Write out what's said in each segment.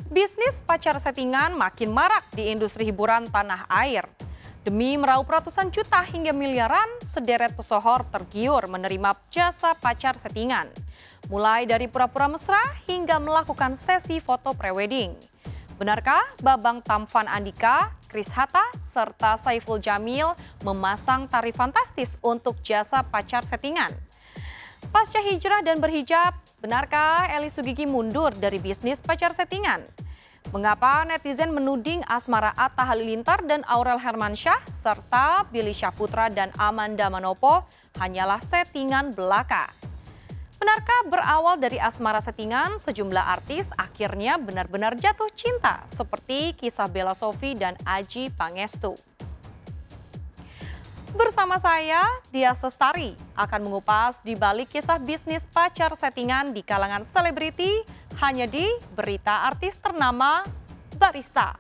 Bisnis pacar settingan makin marak di industri hiburan tanah air. Demi meraup ratusan juta hingga miliaran, sederet pesohor tergiur menerima jasa pacar settingan. Mulai dari pura-pura mesra hingga melakukan sesi foto prewedding. Benarkah Babang Tampan Andika, Chris Hatta, serta Saiful Jamil memasang tarif fantastis untuk jasa pacar settingan? Pasca hijrah dan berhijab, benarkah Eli Sugigi mundur dari bisnis pacar settingan? Mengapa netizen menuding asmara Atta Halilintar dan Aurel Hermansyah serta Billy Syahputra dan Amanda Manopo hanyalah settingan belaka? Benarkah berawal dari asmara settingan, sejumlah artis akhirnya benar-benar jatuh cinta seperti kisah Bella Sofie dan Adjie Pangestu? Bersama saya, Dia Sestari, akan mengupas di balik kisah bisnis pacar settingan di kalangan selebriti hanya di Berita Artis Ternama Barista.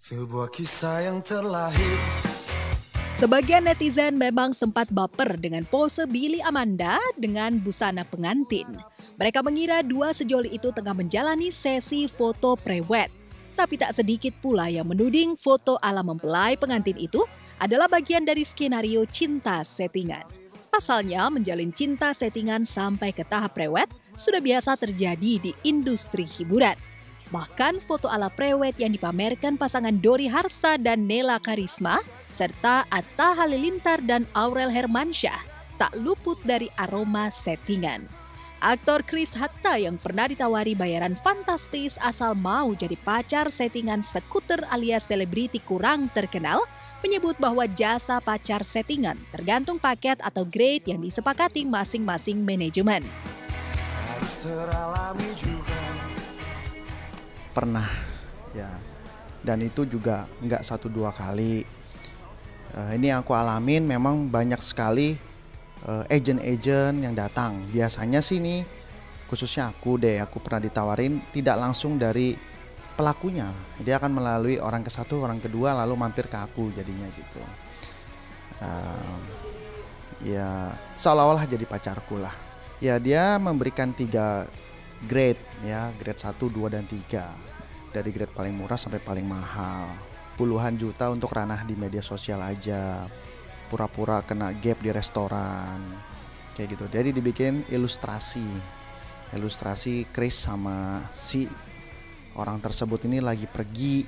Sebuah kisah yang terlahir. Sebagian netizen memang sempat baper dengan pose Billy Amanda dengan busana pengantin. Mereka mengira dua sejoli itu tengah menjalani sesi foto prewed. Tapi tak sedikit pula yang menuding foto ala mempelai pengantin itu adalah bagian dari skenario cinta settingan. Pasalnya menjalin cinta settingan sampai ke tahap prewed sudah biasa terjadi di industri hiburan. Bahkan foto ala prewed yang dipamerkan pasangan Dori Harsa dan Nela Karisma serta Atta Halilintar dan Aurel Hermansyah tak luput dari aroma settingan. Aktor Chris Hatta yang pernah ditawari bayaran fantastis asal mau jadi pacar settingan skuter alias selebriti kurang terkenal menyebut bahwa jasa pacar settingan tergantung paket atau grade yang disepakati masing-masing manajemen. Harus teralami juga. Pernah ya, dan itu juga nggak 1-2 kali. Ini yang aku alamin, memang banyak sekali agent-agent yang datang. Biasanya sih nih, khususnya aku pernah ditawarin tidak langsung dari pelakunya. Dia akan melalui orang ke satu, orang kedua, lalu mampir ke aku jadinya gitu. Ya seolah-olah jadi pacarku lah. Ya dia memberikan 3 grade ya, grade 1, 2, dan 3. Dari grade paling murah sampai paling mahal. Puluhan juta untuk ranah di media sosial aja. Pura-pura kena gap di restoran. Kayak gitu. Jadi dibikin ilustrasi Chris sama si orang tersebut ini lagi pergi.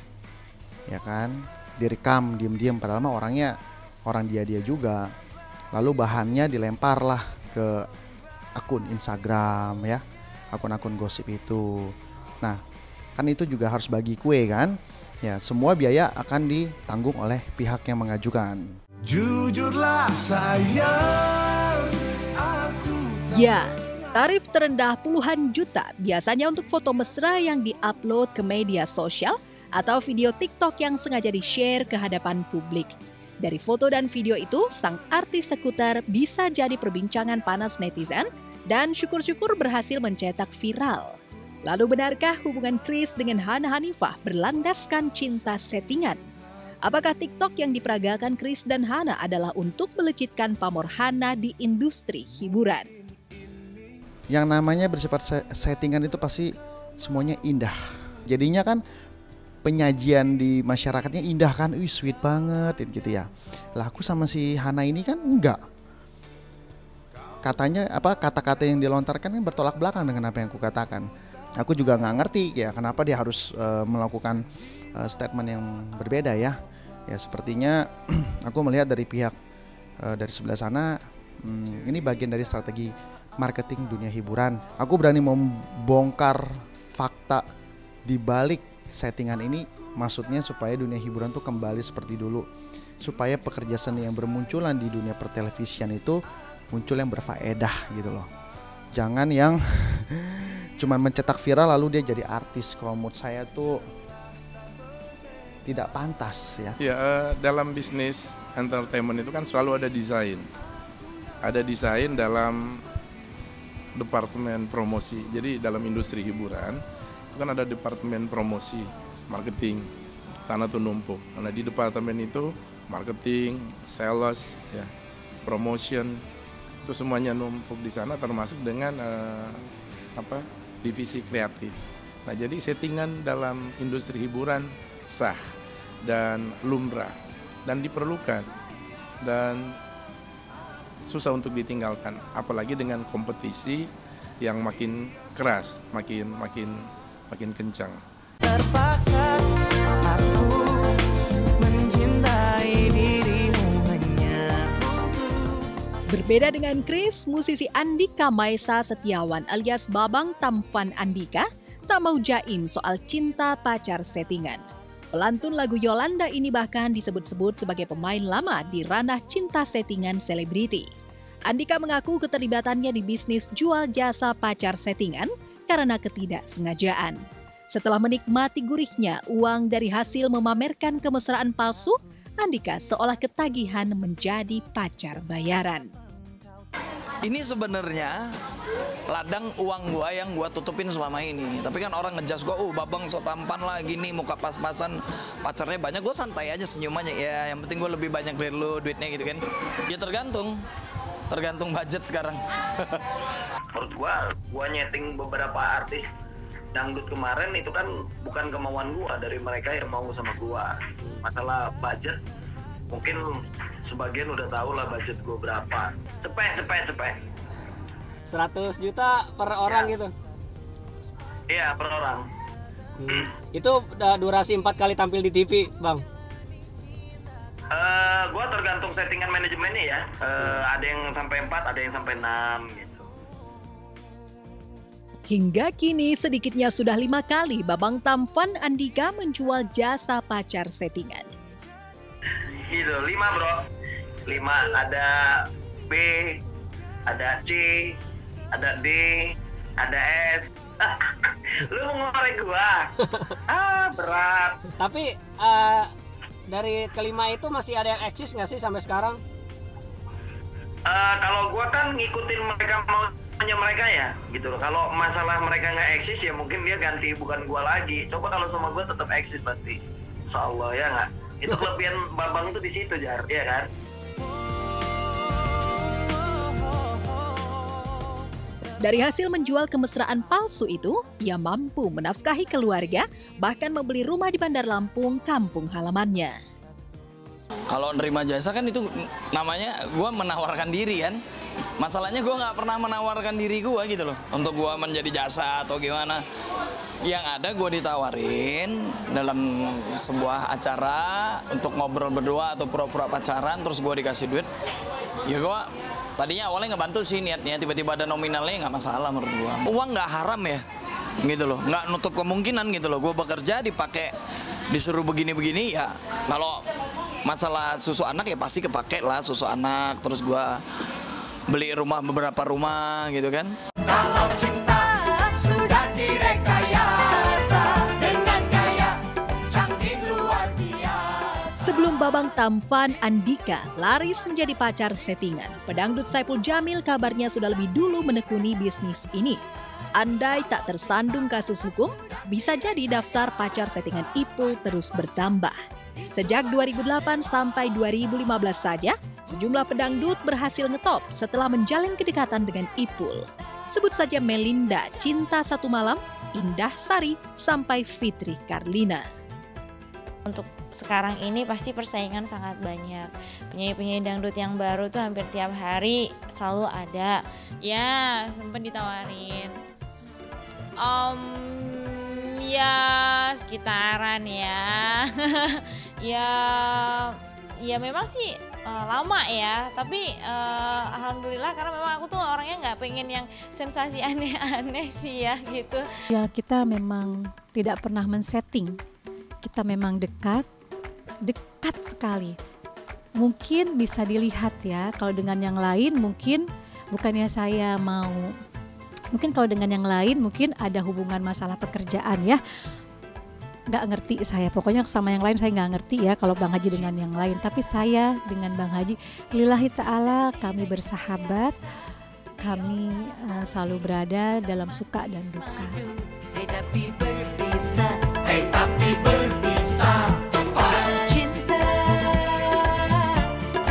Ya kan? Direkam diam-diam padahal mah orangnya orang dia juga. Lalu bahannya dilempar lah ke akun Instagram ya. Akun-akun gosip itu. Nah, kan itu juga harus bagi kue kan? Ya, semua biaya akan ditanggung oleh pihak yang mengajukan. Jujurlah sayang, aku Ya, tarif terendah puluhan juta biasanya untuk foto mesra yang diupload ke media sosial atau video TikTok yang sengaja di-share ke hadapan publik. Dari foto dan video itu, sang artis skuter bisa jadi perbincangan panas netizen dan syukur-syukur berhasil mencetak viral. Lalu benarkah hubungan Chris dengan Hana Hanifah berlandaskan cinta settingan? Apakah TikTok yang diperagakan Chris dan Hana adalah untuk melecitkan pamor Hana di industri hiburan? Yang namanya bersifat settingan itu pasti semuanya indah. Jadinya kan penyajian di masyarakatnya indah kan, sweet banget gitu ya. Lah aku sama si Hana ini kan enggak. Katanya kata-kata yang dilontarkan kan bertolak belakang dengan apa yang aku katakan. Aku juga nggak ngerti ya kenapa dia harus melakukan statement yang berbeda ya. Ya sepertinya aku melihat dari pihak dari sebelah sana ini bagian dari strategi marketing dunia hiburan. Aku berani membongkar fakta di balik settingan ini, maksudnya supaya dunia hiburan tuh kembali seperti dulu, supaya pekerja seni yang bermunculan di dunia pertelevisian itu muncul yang berfaedah gitu loh. Jangan yang cuman mencetak viral lalu dia jadi artis. Kalau menurut saya tuh tidak pantas ya. Ya, dalam bisnis entertainment itu kan selalu ada desain. Ada desain dalam departemen promosi. Jadi dalam industri hiburan kan ada departemen promosi, marketing, sana tuh numpuk. Nah di departemen itu marketing, sales, ya, promotion, itu semuanya numpuk di sana termasuk dengan divisi kreatif. Nah jadi settingan dalam industri hiburan sah dan lumrah dan diperlukan dan susah untuk ditinggalkan, apalagi dengan kompetisi yang makin keras, makin kencang. Terpaksa aku mencintai dirimu hanya untuk. Berbeda dengan Chris, musisi Andika Maesa Setiawan alias Babang Tamfan Andika tak mau jaim soal cinta pacar settingan. Pelantun lagu Yolanda ini bahkan disebut-sebut sebagai pemain lama di ranah cinta settingan selebriti. Andika mengaku keterlibatannya di bisnis jual jasa pacar settingan karena ketidaksengajaan. Setelah menikmati gurihnya uang dari hasil memamerkan kemesraan palsu, Andika seolah ketagihan menjadi pacar bayaran. Ini sebenarnya ladang uang gua yang gua tutupin selama ini. Tapi kan orang ngejas gua, Babang so tampan lah gini, muka pas-pasan, pacarnya banyak. Gua santai aja senyum aja. Ya yang penting gua lebih banyak dari lu duitnya gitu kan. Ya tergantung budget sekarang. Menurut gua nyeting beberapa artis dangdut kemarin itu kan bukan kemauan gua, dari mereka yang mau sama gua. Masalah budget mungkin sebagian udah tahu lah budget gua berapa. Cepet 100 juta per orang ya. Gitu. Iya, per orang. Itu durasi 4 kali tampil di TV, Bang. Gua tergantung settingan manajemennya ya. Ada yang sampai 4, ada yang sampai 6 gitu. Hingga kini sedikitnya sudah 5 kali Babang Tamfan Andika menjual jasa pacar settingan. Gitu, 5 bro. 5, ada B, ada C, ada D, ada S. Lu mau ngorek gua? Berat. Tapi dari kelima itu masih ada yang eksis nggak sih sampai sekarang? Kalau gua kan ngikutin mereka maunya mereka ya, gitu loh. Kalau masalah mereka nggak eksis ya mungkin dia ganti bukan gua lagi. Coba kalau sama gua tetap eksis pasti. Insyaallah ya nggak. Itu kelebihan Babang itu di situ Jar, ya kan? Dari hasil menjual kemesraan palsu itu, ia mampu menafkahi keluarga, bahkan membeli rumah di Bandar Lampung, kampung halamannya. Kalau nerima jasa kan itu namanya gue menawarkan diri kan. Masalahnya gue nggak pernah menawarkan diri gue gitu loh. Untuk gue menjadi jasa atau gimana. Yang ada gue ditawarin dalam sebuah acara untuk ngobrol berdua atau pura-pura pacaran, terus gue dikasih duit. Ya gue tadinya awalnya ngebantu sih niatnya, tiba-tiba ada nominalnya nggak masalah menurut gue. Uang nggak haram ya, gitu loh, nggak nutup kemungkinan gitu loh. Gue bekerja dipakai, disuruh begini-begini ya. Kalau masalah susu anak ya pasti kepake lah susu anak. Terus gue beli rumah beberapa rumah gitu kan. Kalau cinta sudah direkayasa dengan gaya Babang Tampan Andika laris menjadi pacar settingan. Pedangdut Saipul Jamil kabarnya sudah lebih dulu menekuni bisnis ini. Andai tak tersandung kasus hukum, bisa jadi daftar pacar settingan Ipul terus bertambah. Sejak 2008 sampai 2015 saja, sejumlah pedangdut berhasil ngetop setelah menjalin kedekatan dengan Ipul. Sebut saja Melinda, Cinta Satu Malam, Indah Sari, sampai Fitri Karlina. Untuk sekarang ini pasti persaingan sangat banyak. Penyanyi-penyanyi dangdut yang baru tuh hampir tiap hari selalu ada. Ya, sempat ditawarin. Ya sekitaran ya. ya memang sih lama ya, tapi alhamdulillah karena memang aku tuh orangnya nggak pengen yang sensasi aneh-aneh sih ya gitu. Ya kita memang tidak pernah men-setting. Kita memang dekat sekali. Mungkin bisa dilihat ya, kalau dengan yang lain mungkin bukannya saya mau, mungkin kalau dengan yang lain mungkin ada hubungan masalah pekerjaan ya. Nggak ngerti saya, pokoknya sama yang lain saya nggak ngerti ya kalau Bang Haji dengan yang lain. Tapi saya dengan Bang Haji, lillahi ta'ala kami bersahabat, kami selalu berada dalam suka dan duka. Tapi berpisah, tapi berpisah. Cinta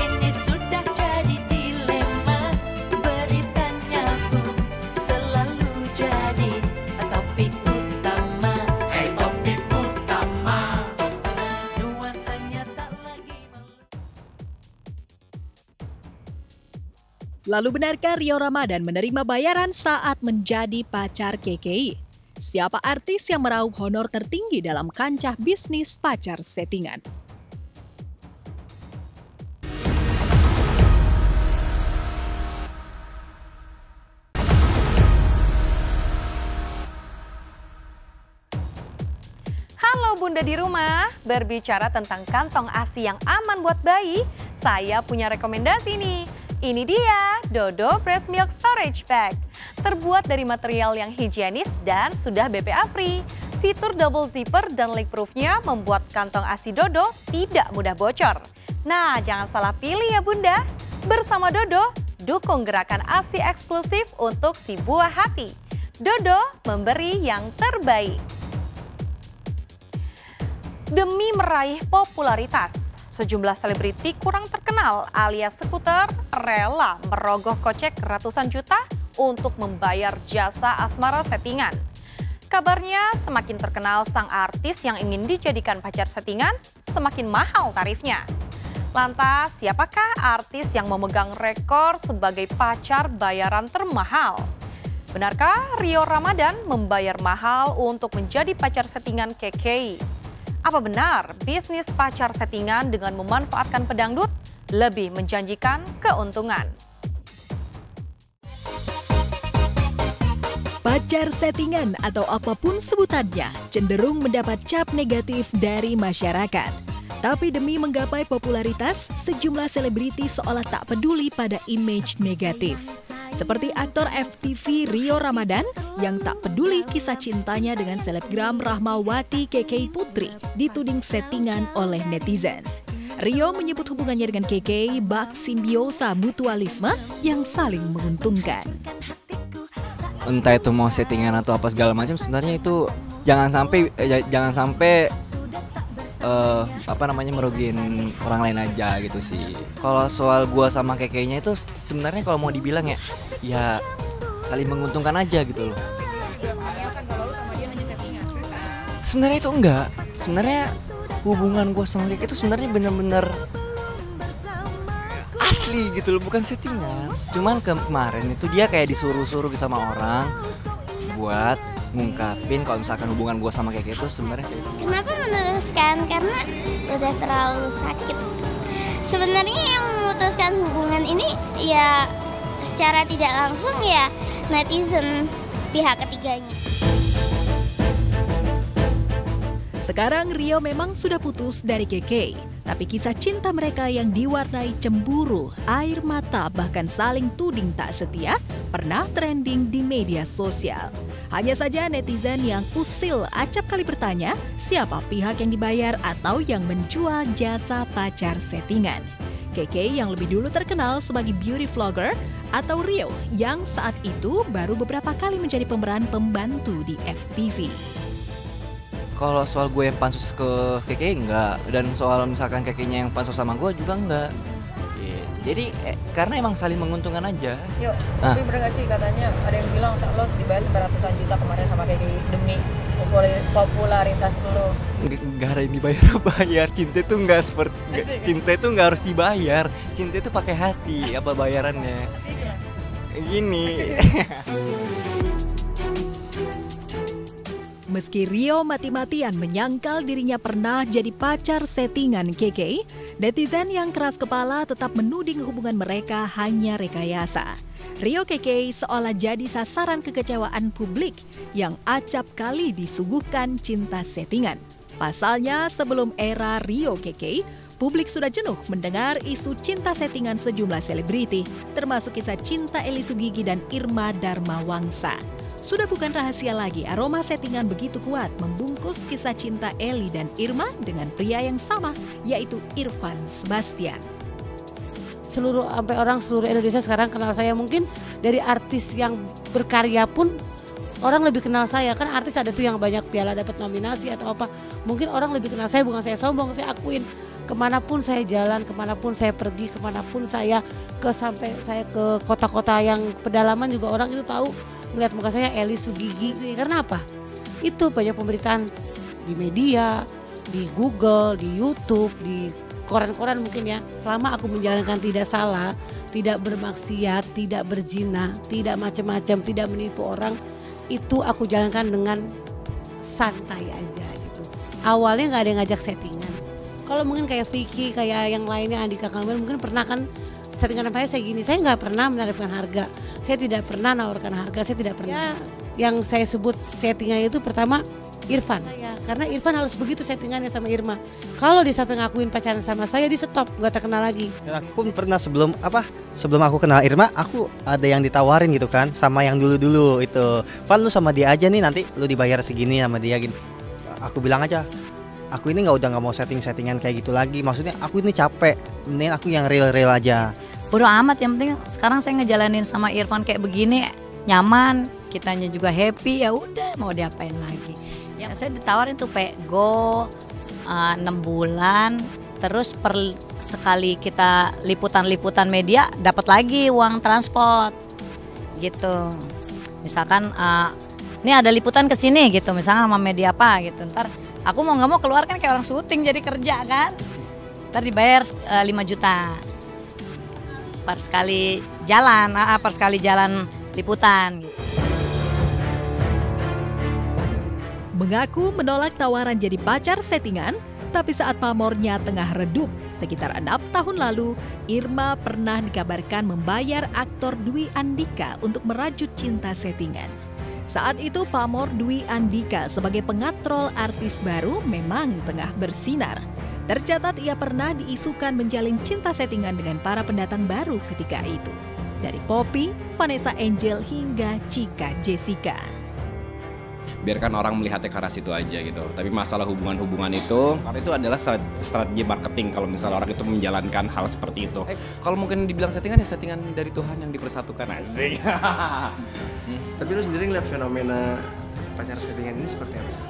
ini sudah jadi dilema, beritanya pun selalu jadi topik utama. Topik utama. Nuansanya tak lagi. Lalu benarkah Rio Ramadan menerima bayaran saat menjadi pacar KKI? Siapa artis yang meraup honor tertinggi dalam kancah bisnis pacar settingan? Halo Bunda di rumah, berbicara tentang kantong ASI yang aman buat bayi, saya punya rekomendasi nih. Ini dia Dodo Breast Milk Storage Bag. Terbuat dari material yang higienis dan sudah BPA free. Fitur double zipper dan leak-proofnya membuat kantong ASI Dodo tidak mudah bocor. Nah, jangan salah pilih ya Bunda. Bersama Dodo, dukung gerakan ASI eksklusif untuk si buah hati. Dodo memberi yang terbaik. Demi meraih popularitas, sejumlah selebriti kurang terkenal alias skuter rela merogoh kocek ratusan juta untuk membayar jasa asmara settingan. Kabarnya semakin terkenal sang artis yang ingin dijadikan pacar settingan, semakin mahal tarifnya. Lantas, siapakah artis yang memegang rekor sebagai pacar bayaran termahal? Benarkah Rio Ramadan membayar mahal untuk menjadi pacar settingan KKI? Apa benar bisnis pacar settingan dengan memanfaatkan pedangdut lebih menjanjikan keuntungan? Pacar settingan atau apapun sebutannya cenderung mendapat cap negatif dari masyarakat. Tapi demi menggapai popularitas, sejumlah selebriti seolah tak peduli pada image negatif. Seperti aktor FTV Rio Ramadan yang tak peduli kisah cintanya dengan selebgram Rahmawati KKI Putri dituding settingan oleh netizen. Rio menyebut hubungannya dengan KKI bak simbiosa mutualisme yang saling menguntungkan. Entah itu mau settingan atau apa segala macam, sebenarnya itu jangan sampai merugiin orang lain aja gitu sih. Kalau soal gua sama KKI-nya itu sebenarnya kalau mau dibilang ya saling menguntungkan aja gitu loh. Sebenarnya itu enggak. Sebenarnya hubungan gua sama KKI itu sebenarnya bener-bener asli gitu loh, bukan settingan. Cuman kemarin itu dia kayak disuruh-suruh sama orang buat ngungkapin kalau misalkan hubungan gue sama KKI itu sebenarnya settingan. Kenapa memutuskan? Karena udah terlalu sakit. Sebenarnya yang memutuskan hubungan ini ya secara tidak langsung ya netizen, pihak ketiganya. Sekarang Rio memang sudah putus dari KKI. Tapi kisah cinta mereka yang diwarnai cemburu, air mata, bahkan saling tuding tak setia pernah trending di media sosial. Hanya saja netizen yang usil acap kali bertanya siapa pihak yang dibayar atau yang menjual jasa pacar settingan. Keke yang lebih dulu terkenal sebagai beauty vlogger atau Rio yang saat itu baru beberapa kali menjadi pemeran pembantu di FTV. Kalau soal gue yang pansus ke Keke enggak, dan soal misalkan Kekenya yang pansus sama gue juga enggak. Gitu. Jadi karena emang saling menguntungkan aja. Yuk, tapi bener gak sih katanya ada yang bilang lo dibayar ratusan juta kemarin sama Keke demi popularitas lo. Enggak ada yang dibayar. Cinta itu enggak seperti cinta itu enggak harus dibayar. Cinta itu pakai hati, apa bayarannya? Gini. Meski Rio mati-matian menyangkal dirinya pernah jadi pacar settingan Keke, netizen yang keras kepala tetap menuding hubungan mereka hanya rekayasa. Rio Keke seolah jadi sasaran kekecewaan publik yang acap kali disuguhkan cinta settingan. Pasalnya sebelum era Rio Keke, publik sudah jenuh mendengar isu cinta settingan sejumlah selebriti, termasuk kisah cinta Eli Sugigi dan Irma Darmawangsa. Sudah bukan rahasia lagi, aroma settingan begitu kuat membungkus kisah cinta Eli dan Irma dengan pria yang sama, yaitu Irfan Sebastian. Seluruh Indonesia sekarang kenal saya, mungkin dari artis yang berkarya pun orang lebih kenal saya. Kan artis ada tuh yang banyak piala, dapat nominasi atau apa. Mungkin orang lebih kenal saya, bukan saya sombong, saya akuin. Kemanapun saya jalan, kemanapun saya pergi, kemanapun saya sampai saya ke kota-kota yang pedalaman juga orang itu tahu melihat muka saya Eli Sugigi. Karena apa? Itu banyak pemberitaan di media, di Google, di YouTube, di koran-koran mungkin ya. Selama aku menjalankan tidak salah, tidak bermaksiat, tidak berzina, tidak macam-macam, tidak menipu orang, itu aku jalankan dengan santai aja gitu. Awalnya nggak ada yang ngajak settingan. Kalau mungkin kayak Vicky, kayak yang lainnya Andika Kamil mungkin pernah kan settingan apa saya gini. Saya nggak pernah menawarkan harga. Saya tidak pernah menawarkan harga. Saya tidak pernah. Yang saya sebut settingan itu pertama Irfan. Karena Irfan harus begitu settingannya sama Irma. Kalau dia sampai ngakuin pacaran sama saya, di stop, nggak terkenal lagi. Dan aku pun pernah sebelum aku kenal Irma, aku ada yang ditawarin gitu kan, sama yang dulu itu. Val, lu sama dia aja nih, nanti lu dibayar segini sama dia gini. Aku bilang aja, aku ini udah nggak mau settingan kayak gitu lagi. Maksudnya aku ini capek, ini aku yang real aja. Bodo amat, yang penting sekarang saya ngejalanin sama Irfan kayak begini nyaman, kitanya juga happy, ya udah mau diapain lagi. Ya saya ditawarin tuh Go 6 bulan, terus per sekali kita liputan media dapat lagi uang transport gitu. Misalkan ini ada liputan ke sini gitu, misalnya sama media apa gitu. Ntar aku mau nggak mau keluar kan kayak orang syuting, jadi kerja kan. Ntar dibayar 5 juta per sekali jalan liputan gitu. Mengaku menolak tawaran jadi pacar settingan, tapi saat pamornya tengah redup sekitar 6 tahun lalu, Irma pernah dikabarkan membayar aktor Dwi Andika untuk merajut cinta settingan. Saat itu pamor Dwi Andika sebagai pengatrol artis baru memang tengah bersinar. Tercatat ia pernah diisukan menjalin cinta settingan dengan para pendatang baru ketika itu. Dari Poppy, Vanessa Angel hingga Cika Jessica. Biarkan orang melihatnya ke arah situ aja gitu. Tapi masalah hubungan-hubungan itu adalah strategi marketing kalau misalnya orang itu menjalankan hal seperti itu. Kalau mungkin dibilang settingan, ya settingan dari Tuhan yang dipersatukan, asik. Tapi lu sendiri ngeliat fenomena pacar settingan ini seperti apa sih?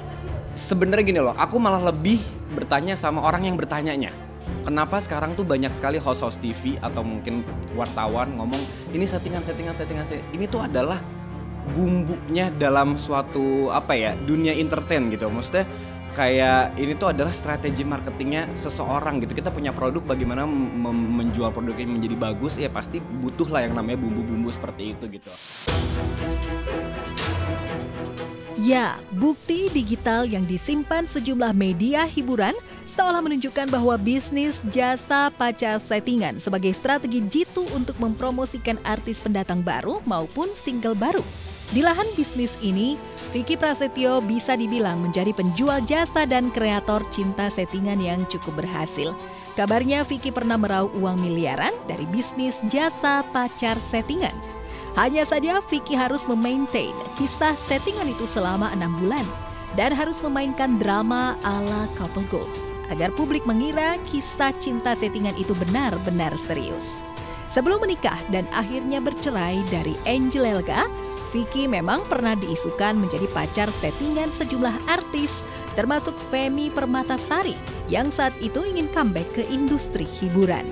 Sebenarnya gini loh, aku malah lebih bertanya sama orang yang bertanyanya. Kenapa sekarang tuh banyak sekali host-host TV atau mungkin wartawan ngomong ini settingan. Ini tuh adalah bumbunya dalam suatu dunia entertain gitu. Maksudnya kayak ini tuh adalah strategi marketingnya seseorang gitu. Kita punya produk, bagaimana menjual produknya menjadi bagus, ya pasti butuh lah yang namanya bumbu-bumbu seperti itu gitu. Ya, bukti digital yang disimpan sejumlah media hiburan seolah menunjukkan bahwa bisnis jasa pacar settingan sebagai strategi jitu untuk mempromosikan artis pendatang baru maupun single baru. Di lahan bisnis ini, Vicky Prasetyo bisa dibilang menjadi penjual jasa dan kreator cinta settingan yang cukup berhasil. Kabarnya Vicky pernah meraup uang miliaran dari bisnis jasa pacar settingan. Hanya saja Vicky harus memaintain kisah settingan itu selama 6 bulan dan harus memainkan drama ala couple goals agar publik mengira kisah cinta settingan itu benar-benar serius. Sebelum menikah dan akhirnya bercerai dari Angel Elga, Vicky memang pernah diisukan menjadi pacar settingan sejumlah artis, termasuk Femi Permatasari yang saat itu ingin comeback ke industri hiburan.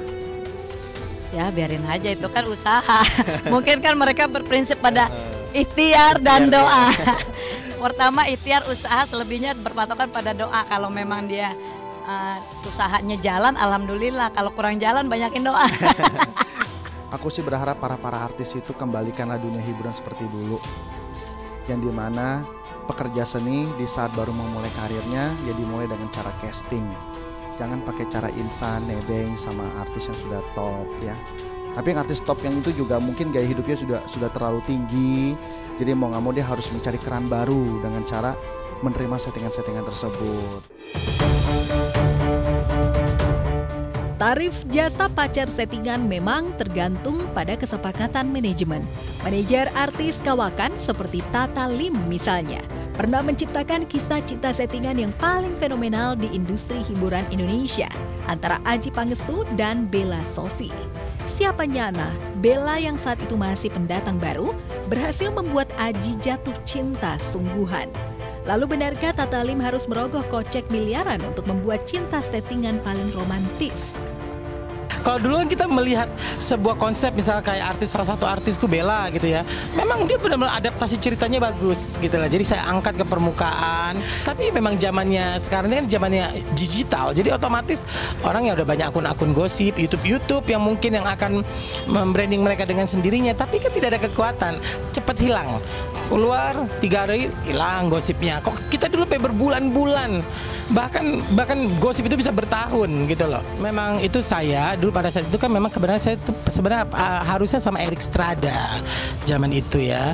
Ya biarin aja, itu kan usaha. Mungkin kan mereka berprinsip pada ikhtiar dan doa. Pertama ikhtiar usaha, selebihnya berpatokan pada doa. Kalau memang dia usahanya jalan, alhamdulillah. Kalau kurang jalan, banyakin doa. Aku sih berharap para artis itu kembalikanlah dunia hiburan seperti dulu. Yang dimana pekerja seni di saat baru memulai karirnya, ya dimulai dengan cara casting. Jangan pakai cara insan, nebeng sama artis yang sudah top ya. Tapi yang artis top yang itu juga mungkin gaya hidupnya sudah terlalu tinggi. Jadi mau nggak mau dia harus mencari keran baru dengan cara menerima settingan-settingan tersebut. Tarif jasa pacar settingan memang tergantung pada kesepakatan manajemen. Manajer artis kawakan seperti Tata Lim misalnya pernah menciptakan kisah cinta settingan yang paling fenomenal di industri hiburan Indonesia antara Adjie Pangestu dan Bella Sophie. Siapa nyana, Bella yang saat itu masih pendatang baru berhasil membuat Adjie jatuh cinta sungguhan. Lalu benarkah Tata Lim harus merogoh kocek miliaran untuk membuat cinta settingan paling romantis? Kalau dulu kan kita melihat sebuah konsep, misalnya kayak salah satu artisku Bella gitu ya, memang dia benar-benar adaptasi ceritanya bagus gitu lah. Jadi saya angkat ke permukaan. Tapi memang zamannya sekarang ini kan zamannya digital, jadi otomatis orang ya udah banyak akun-akun gosip, YouTube yang mungkin yang akan membranding mereka dengan sendirinya. Tapi kan tidak ada kekuatan, cepat hilang. Keluar 3 hari hilang gosipnya. Kok kita dulu sampai berbulan-bulan, bahkan gosip itu bisa bertahun gitu loh. Memang itu saya dulu pada saat itu kan memang kebenaran saya itu sebenarnya harusnya sama Erik Strada zaman itu ya.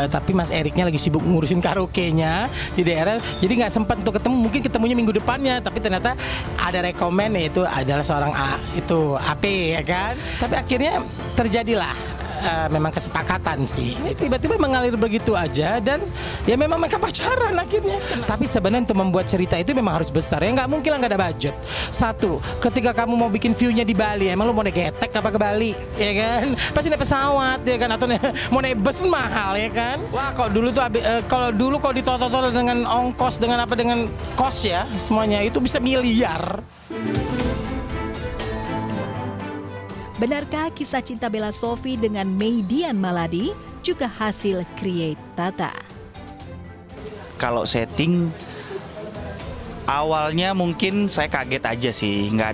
Tapi Mas Eriknya lagi sibuk ngurusin karaoke-nya di daerah, jadi nggak sempat untuk ketemu. Mungkin ketemunya minggu depannya, tapi ternyata ada rekomen yaitu adalah seorang AP ya kan. Tapi akhirnya terjadilah memang kesepakatan sih. Tiba-tiba mengalir begitu aja dan ya memang mereka pacaran akhirnya. Tapi sebenarnya untuk membuat cerita itu memang harus besar ya, nggak mungkin lah nggak ada budget. Satu, ketika kamu mau bikin view-nya di Bali, emang lu mau naik getek apa ke Bali ya kan? Pasti naik pesawat ya kan, atau mau naik bus pun mahal ya kan? Wah kalau dulu tuh kalau ditotol dengan ongkos dengan kos ya semuanya itu bisa miliar. Benarkah kisah cinta Bella Sophie dengan Meidian Maladi juga hasil create Tata? Kalau setting awalnya mungkin saya kaget aja sih, nggak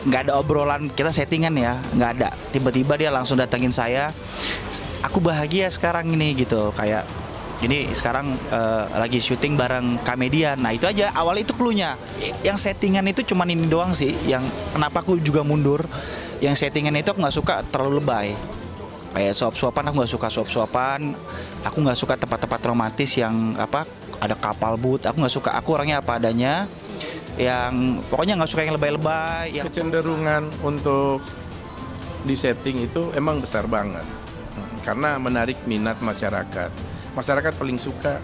ada obrolan kita settingan ya, nggak ada. Tiba-tiba dia langsung datengin saya, aku bahagia sekarang ini gitu, kayak ini sekarang lagi syuting bareng komedian. Nah itu aja awal itu cluenya. Yang settingan itu cuman ini doang sih, yang kenapa aku juga mundur. Yang settingan itu aku nggak suka terlalu lebay, kayak suap-suapan. Aku nggak suka suap-suapan, aku nggak suka tempat-tempat romantis yang ada kapal boat. Aku nggak suka, aku orangnya apa adanya, yang pokoknya nggak suka yang lebay-lebay. Kecenderungan untuk di setting itu emang besar banget karena menarik minat masyarakat. Masyarakat paling suka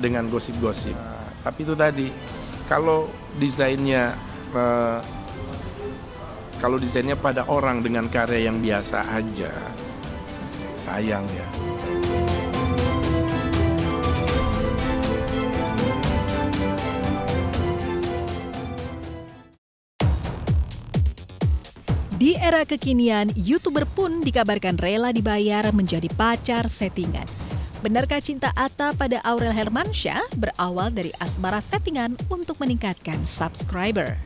dengan gosip-gosip. Tapi itu tadi, kalau desainnya pada orang dengan karya yang biasa aja, sayang ya. Di era kekinian, YouTuber pun dikabarkan rela dibayar menjadi pacar settingan. Benarkah cinta Atta pada Aurel Hermansyah berawal dari asmara settingan untuk meningkatkan subscriber?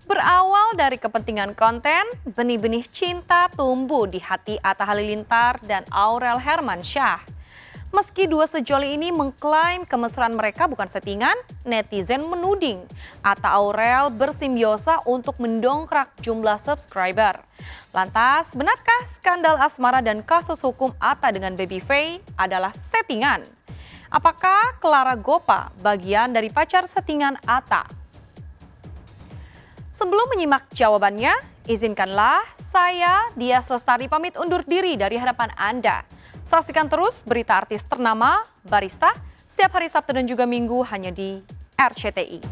Berawal dari kepentingan konten, benih-benih cinta tumbuh di hati Atta Halilintar dan Aurel Hermansyah. Meski dua sejoli ini mengklaim kemesraan mereka bukan settingan, netizen menuding Atta Aurel bersimbiosa untuk mendongkrak jumlah subscriber. Lantas, benarkah skandal asmara dan kasus hukum Atta dengan Baby Faye adalah settingan? Apakah Clara Gopa bagian dari pacar settingan Atta? Sebelum menyimak jawabannya, izinkanlah saya, Dias Lestari, pamit undur diri dari hadapan Anda. Saksikan terus berita artis ternama Barista setiap hari Sabtu dan juga Minggu hanya di RCTI.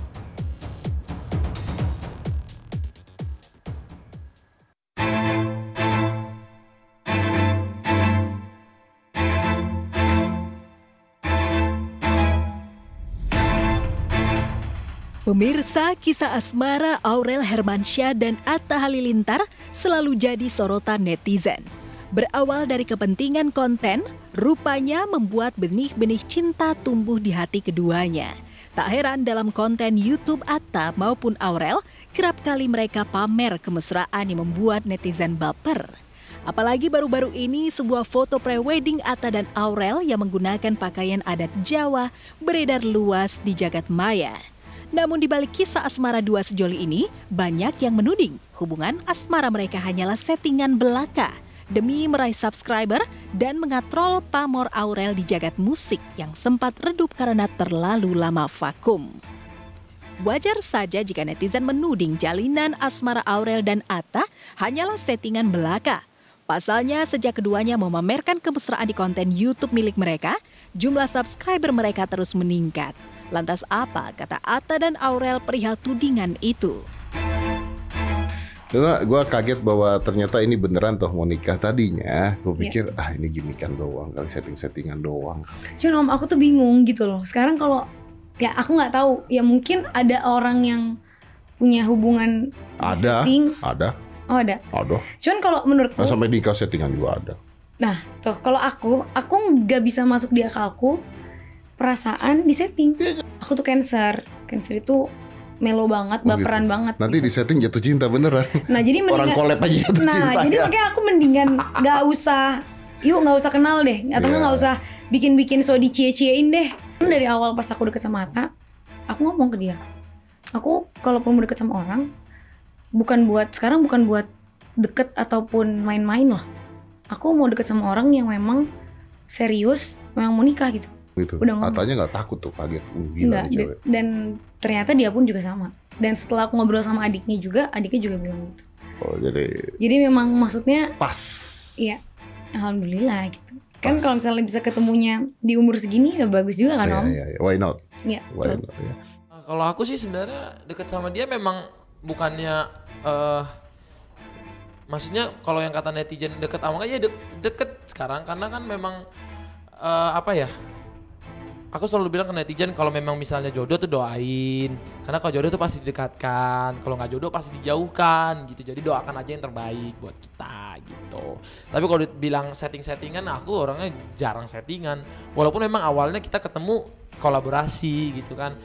Pemirsa, kisah asmara Aurel Hermansyah dan Atta Halilintar selalu jadi sorotan netizen. Berawal dari kepentingan konten, rupanya membuat benih-benih cinta tumbuh di hati keduanya. Tak heran dalam konten YouTube Atta maupun Aurel, kerap kali mereka pamer kemesraan yang membuat netizen baper. Apalagi baru-baru ini sebuah foto pre-wedding Atta dan Aurel yang menggunakan pakaian adat Jawa beredar luas di jagat maya. Namun di balik kisah asmara dua sejoli ini, banyak yang menuding hubungan asmara mereka hanyalah settingan belaka demi meraih subscriber dan mengatrol pamor Aurel di jagat musik yang sempat redup karena terlalu lama vakum. Wajar saja jika netizen menuding jalinan asmara Aurel dan Atta hanyalah settingan belaka. Pasalnya sejak keduanya memamerkan kemesraan di konten YouTube milik mereka, jumlah subscriber mereka terus meningkat. Lantas apa kata Atta dan Aurel perihal tudingan itu? Gue kaget bahwa ternyata ini beneran toh mau nikah. Tadinya gue pikir ini gimikan doang, kali setting-settingan doang. Cuman aku tuh bingung gitu loh. Sekarang kalau ya aku nggak tahu, ya mungkin ada orang yang punya hubungan setting. Ada. Oh ada. Ada. Cuman kalau menurutku sampai nikah settingan juga ada. Nah tuh kalau aku nggak bisa masuk di akalku perasaan di setting. Aku tuh Cancer itu melo banget, baperan banget. Nanti gitu. di setting jatuh cinta beneran. Nah jadi mendingan, orang collab aja jatuh cinta. Nah jadi makanya aku mendingan nggak usah kenal deh, atau nggak usah bikin so dicie-ciein deh. Dari awal pas aku deket sama Atta, aku ngomong ke dia, aku kalau mau deket sama orang, bukan buat deket ataupun main-main loh. Aku mau deket sama orang yang memang serius, memang mau nikah gitu. Udah Atanya nggak takut tuh, kaget. Enggak, dan ternyata dia pun juga sama. Dan setelah aku ngobrol sama adiknya juga bilang gitu. Oh jadi memang maksudnya pas. Iya, alhamdulillah gitu. Kan kalau misalnya bisa ketemunya di umur segini ya bagus juga kan Om? Iya. Why not? Iya. Why not? Ya. Kalau aku sih sebenarnya deket sama dia memang bukannya maksudnya kalau yang kata netizen deket sama ya deket sekarang karena kan memang aku selalu bilang ke netizen kalau memang misalnya jodoh tuh doain. Karena kalau jodoh tuh pasti didekatkan, kalau nggak jodoh pasti dijauhkan gitu. Jadi doakan aja yang terbaik buat kita gitu. Tapi kalau dibilang setting-settingan, aku orangnya jarang settingan. Walaupun memang awalnya kita ketemu kolaborasi gitu kan.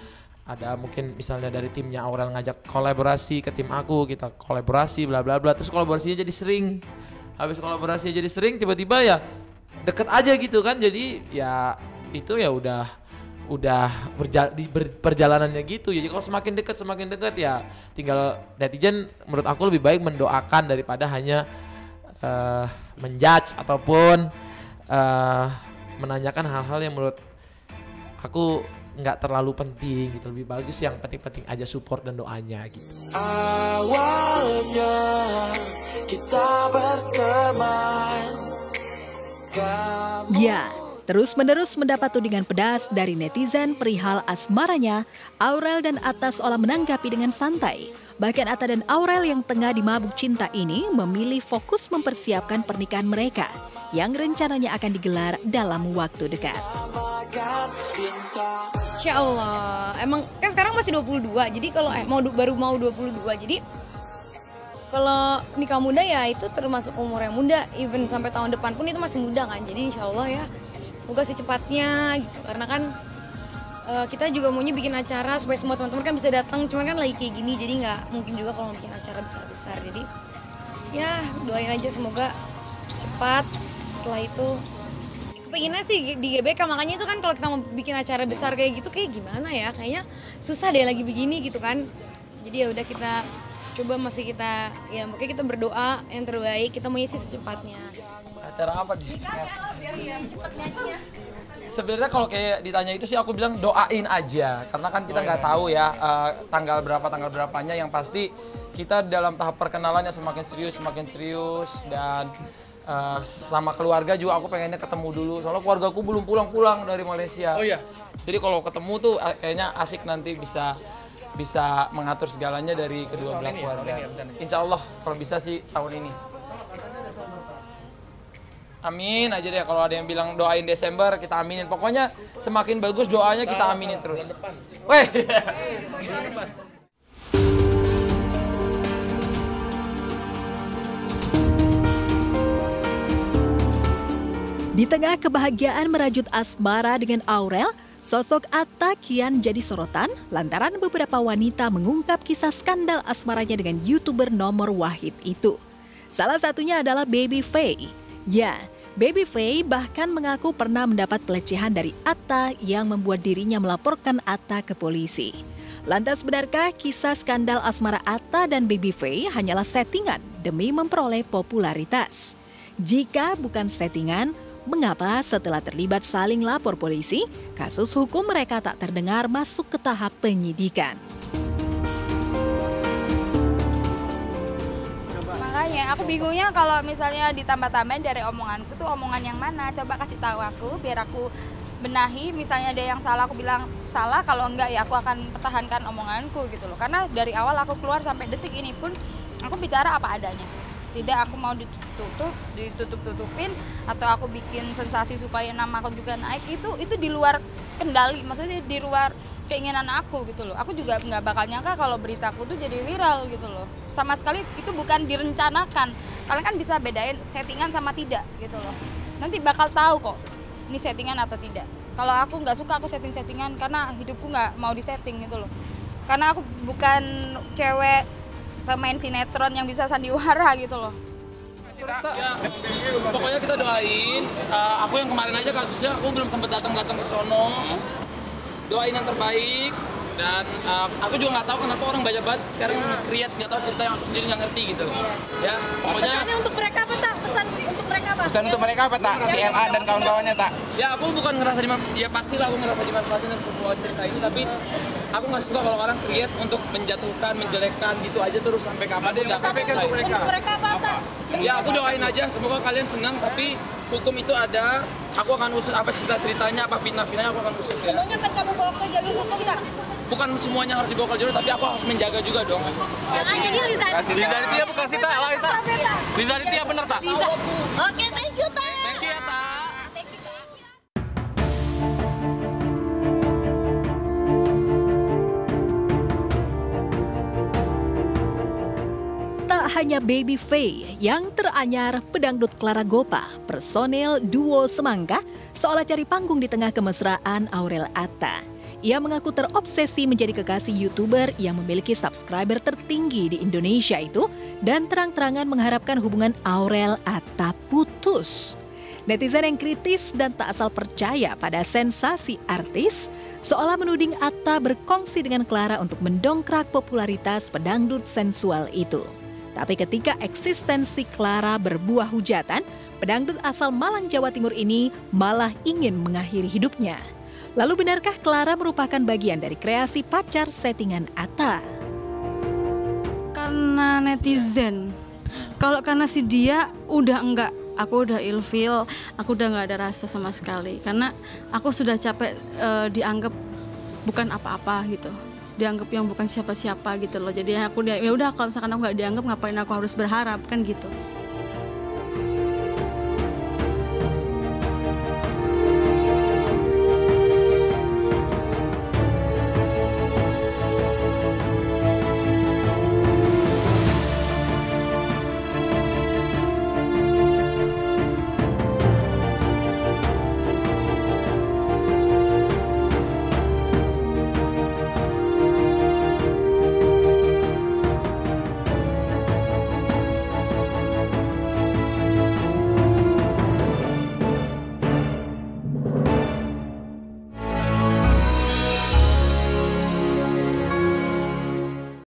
Ada mungkin misalnya dari timnya Aurel ngajak kolaborasi ke tim aku, kita kolaborasi bla bla bla. Terus kolaborasinya jadi sering. Habis kolaborasinya jadi sering, tiba-tiba ya deket aja gitu kan. Jadi ya itu ya udah perjalanannya gitu. Jadi kalau semakin dekat ya tinggal netizen menurut aku lebih baik mendoakan daripada hanya menjudge ataupun menanyakan hal-hal yang menurut aku nggak terlalu penting gitu. Lebih bagus yang penting-penting aja support dan doanya gitu. Awalnya kita berteman. Ya, terus-menerus mendapat tudingan pedas dari netizen perihal asmaranya, Aurel dan Atta seolah menanggapi dengan santai. Bahkan Atta dan Aurel yang tengah dimabuk cinta ini memilih fokus mempersiapkan pernikahan mereka yang rencananya akan digelar dalam waktu dekat. Insya Allah, emang kan sekarang masih 22, jadi kalau baru mau 22, jadi kalau nikah muda ya itu termasuk umur yang muda, even sampai tahun depan pun itu masih muda kan. Jadi insya Allah ya semoga secepatnya gitu, karena kan kita juga maunya bikin acara supaya semua teman-teman kan bisa datang, cuman kan lagi kayak gini jadi nggak mungkin juga kalau bikin acara besar-besar. Jadi ya doain aja semoga cepat, setelah itu pengennya sih di GBK, makanya itu kan kalau kita mau bikin acara besar kayak gitu kayak gimana ya, kayaknya susah deh lagi begini gitu kan. Jadi ya udah kita coba mungkin kita berdoa yang terbaik, kita mau sih secepatnya. Acara apa nih? Sebenarnya kalau kayak ditanya itu sih aku bilang doain aja, karena kan kita nggak tahu ya tanggal berapanya. Yang pasti kita dalam tahap perkenalannya semakin serius dan sama keluarga juga aku pengennya ketemu dulu, soalnya keluargaku belum pulang dari Malaysia. Oh iya. Jadi kalau ketemu tuh kayaknya asik, nanti bisa mengatur segalanya dari kedua belah keluarga. Insya Allah kalau bisa sih tahun ini. Amin aja deh, kalau ada yang bilang doain Desember, kita aminin. Pokoknya semakin bagus doanya kita aminin terus. Weh. Di tengah kebahagiaan merajut asmara dengan Aurel, sosok Atta kian jadi sorotan lantaran beberapa wanita mengungkap kisah skandal asmaranya dengan YouTuber nomor wahid itu. Salah satunya adalah Baby Faye. Ya, Baby Faye bahkan mengaku pernah mendapat pelecehan dari Atta yang membuat dirinya melaporkan Atta ke polisi. Lantas benarkah kisah skandal asmara Atta dan Baby Faye hanyalah settingan demi memperoleh popularitas? Jika bukan settingan, mengapa setelah terlibat saling lapor polisi, kasus hukum mereka tak terdengar masuk ke tahap penyidikan? Makanya aku bingungnya kalau misalnya ditambah-tambahin dari omonganku tuh omongan yang mana? Coba kasih tahu aku biar aku benahi. Misalnya ada yang salah aku bilang salah, kalau enggak ya aku akan pertahankan omonganku gitu loh. Karena dari awal aku keluar sampai detik ini pun aku bicara apa adanya. Tidak aku mau ditutup-tutupin atau aku bikin sensasi supaya nama aku juga naik, itu di luar kendali, maksudnya di luar keinginan aku gitu loh. Aku juga nggak bakal nyangka kalau beritaku tuh jadi viral gitu loh. Sama sekali itu bukan direncanakan. Kalian kan bisa bedain settingan sama tidak gitu loh. Nanti bakal tahu kok ini settingan atau tidak. Kalau aku nggak suka aku settingan karena hidupku nggak mau disetting gitu loh. Karena aku bukan cewek pemain sinetron yang bisa sandiwara gitu loh. Ya, pokoknya kita doain. Aku yang kemarin aja kasusnya aku belum sempat datang ke sono. Doain yang terbaik. Dan aku juga nggak tahu kenapa orang banyak banget sekarang nge-create, nggak tahu cerita yang aku sendiri nggak ngerti gitu. Ya, pokoknya. Pesannya untuk mereka apa tak? Pesan untuk mereka apa? Pesan untuk mereka apa tak? Si LA dan kawan-kawannya tak? Ya aku bukan ngerasa ya pastilah aku ngerasa dimanfaatin dari semua cerita ini, tapi aku nggak suka kalau orang create untuk menjatuhkan, menjelekkan gitu aja terus sampai kapan pun nggak sampai selesai. Untuk mereka apa? Ya aku doain aja, semoga kalian senang, tapi hukum itu ada. Aku akan usut apa cerita-ceritanya, apa fitnah-fitnahnya aku akan usut ya. Semuanya kan kamu bawa ke jalur hukum tak? Bukan semuanya harus dibawa ke jalur, tapi aku harus menjaga juga dong. Jadi Liza Aditya bukan Sita, Laita. Liza Aditya bener tak? Oke, thank you tak. Thank you ya tak. Tak hanya Baby Faye yang teranyar pedangdut Clara Gopa, personel duo Semangka seolah cari panggung di tengah kemesraan Aurel Atta. Ia mengaku terobsesi menjadi kekasih YouTuber yang memiliki subscriber tertinggi di Indonesia itu dan terang-terangan mengharapkan hubungan Aurel Atta putus. Netizen yang kritis dan tak asal percaya pada sensasi artis seolah menuding Atta berkongsi dengan Clara untuk mendongkrak popularitas pedangdut sensual itu. Tapi ketika eksistensi Clara berbuah hujatan, pedangdut asal Malang, Jawa Timur ini malah ingin mengakhiri hidupnya. Lalu benarkah Clara merupakan bagian dari kreasi pacar settingan Atta? Karena netizen. Kalau karena si dia udah enggak, aku udah ilfeel, aku udah nggak ada rasa sama sekali. Karena aku sudah capek dianggap bukan apa-apa gitu. Dianggap yang bukan siapa-siapa gitu loh. Jadi aku ya udah kalau misalkan aku nggak dianggap, ngapain aku harus berharap kan gitu.